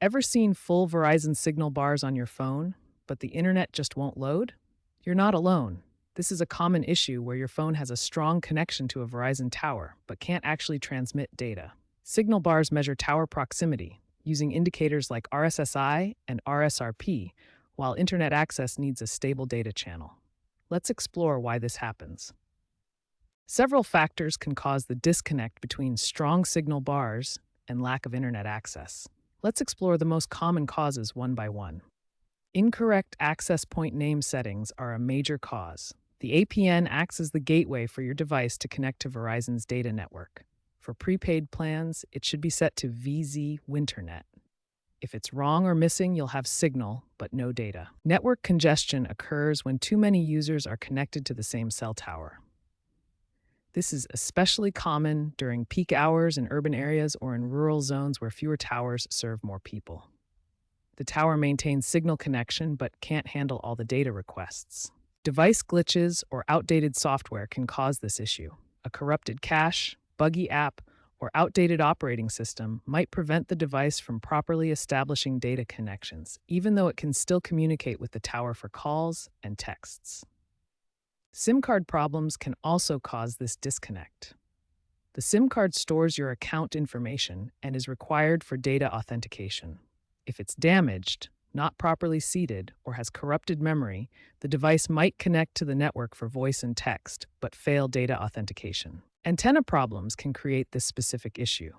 Ever seen full Verizon signal bars on your phone, but the internet just won't load? You're not alone. This is a common issue where your phone has a strong connection to a Verizon tower, but can't actually transmit data. Signal bars measure tower proximity, using indicators like RSSI and RSRP, while internet access needs a stable data channel. Let's explore why this happens. Several factors can cause the disconnect between strong signal bars and lack of internet access. Let's explore the most common causes one by one. Incorrect access point name settings are a major cause. The APN acts as the gateway for your device to connect to Verizon's data network. For prepaid plans, it should be set to VZ Winternet. If it's wrong or missing, you'll have signal, but no data. Network congestion occurs when too many users are connected to the same cell tower. This is especially common during peak hours in urban areas or in rural zones where fewer towers serve more people. The tower maintains signal connection but can't handle all the data requests. Device glitches or outdated software can cause this issue. A corrupted cache, buggy app, or outdated operating system might prevent the device from properly establishing data connections, even though it can still communicate with the tower for calls and texts. SIM card problems can also cause this disconnect. The SIM card stores your account information and is required for data authentication. If it's damaged, not properly seated, or has corrupted memory, the device might connect to the network for voice and text, but fail data authentication. Antenna problems can create this specific issue.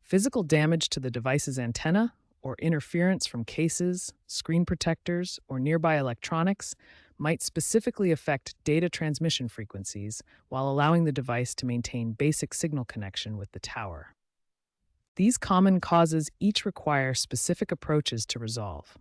Physical damage to the device's antenna, or interference from cases, screen protectors, or nearby electronics might specifically affect data transmission frequencies while allowing the device to maintain basic signal connection with the tower. These common causes each require specific approaches to resolve.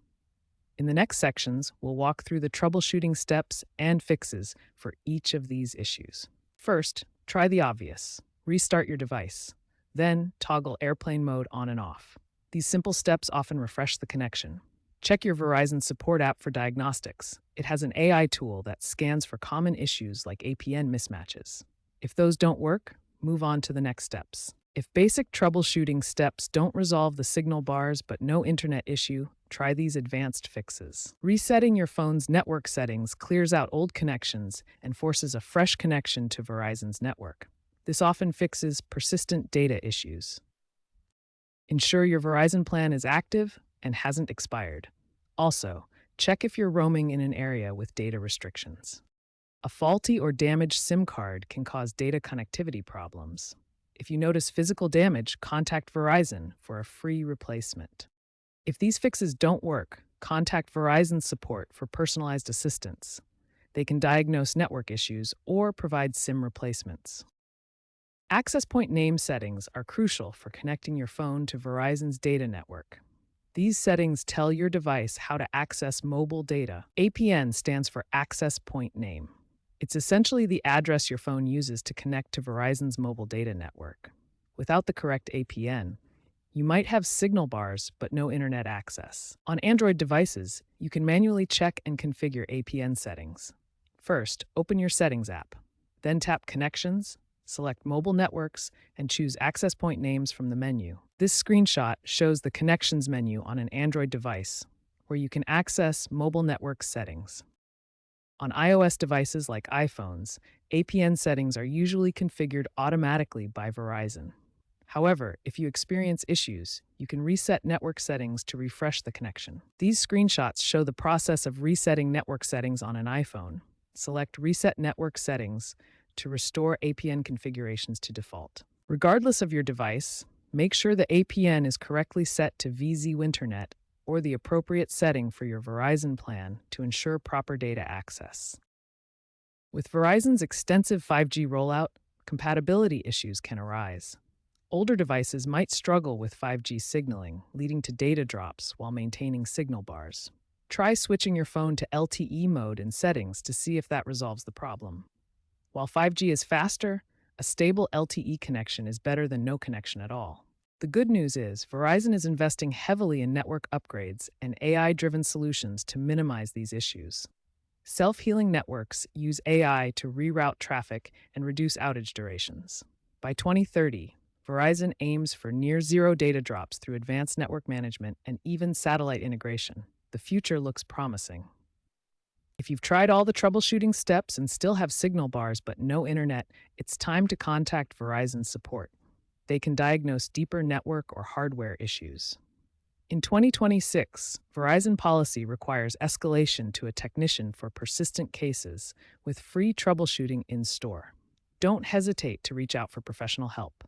In the next sections, we'll walk through the troubleshooting steps and fixes for each of these issues. First, try the obvious. Restart your device. Then, toggle airplane mode on and off. These simple steps often refresh the connection. Check your Verizon support app for diagnostics. It has an AI tool that scans for common issues like APN mismatches. If those don't work, move on to the next steps. If basic troubleshooting steps don't resolve the signal bars but no internet issue, try these advanced fixes. Resetting your phone's network settings clears out old connections and forces a fresh connection to Verizon's network. This often fixes persistent data issues. Ensure your Verizon plan is active and hasn't expired. Also, check if you're roaming in an area with data restrictions. A faulty or damaged SIM card can cause data connectivity problems. If you notice physical damage, contact Verizon for a free replacement. If these fixes don't work, contact Verizon support for personalized assistance. They can diagnose network issues or provide SIM replacements. Access point name settings are crucial for connecting your phone to Verizon's data network. These settings tell your device how to access mobile data. APN stands for Access Point Name. It's essentially the address your phone uses to connect to Verizon's mobile data network. Without the correct APN, you might have signal bars but no internet access. On Android devices, you can manually check and configure APN settings. First, open your Settings app. Then tap Connections, select Mobile Networks, and choose Access Point Names from the menu. This screenshot shows the Connections menu on an Android device, where you can access mobile network settings. On iOS devices like iPhones, APN settings are usually configured automatically by Verizon. However, if you experience issues, you can reset network settings to refresh the connection. These screenshots show the process of resetting network settings on an iPhone. Select Reset Network Settings to restore APN configurations to default. Regardless of your device, make sure the APN is correctly set to VZ Winternet or the appropriate setting for your Verizon plan to ensure proper data access. With Verizon's extensive 5G rollout, compatibility issues can arise. Older devices might struggle with 5G signaling, leading to data drops while maintaining signal bars. Try switching your phone to LTE mode in settings to see if that resolves the problem. While 5G is faster, a stable LTE connection is better than no connection at all. The good news is Verizon is investing heavily in network upgrades and AI-driven solutions to minimize these issues. Self-healing networks use AI to reroute traffic and reduce outage durations. By 2030, Verizon aims for near zero data drops through advanced network management and even satellite integration. The future looks promising. If you've tried all the troubleshooting steps and still have signal bars but no internet, it's time to contact Verizon support. They can diagnose deeper network or hardware issues. In 2026, Verizon policy requires escalation to a technician for persistent cases with free troubleshooting in store. Don't hesitate to reach out for professional help.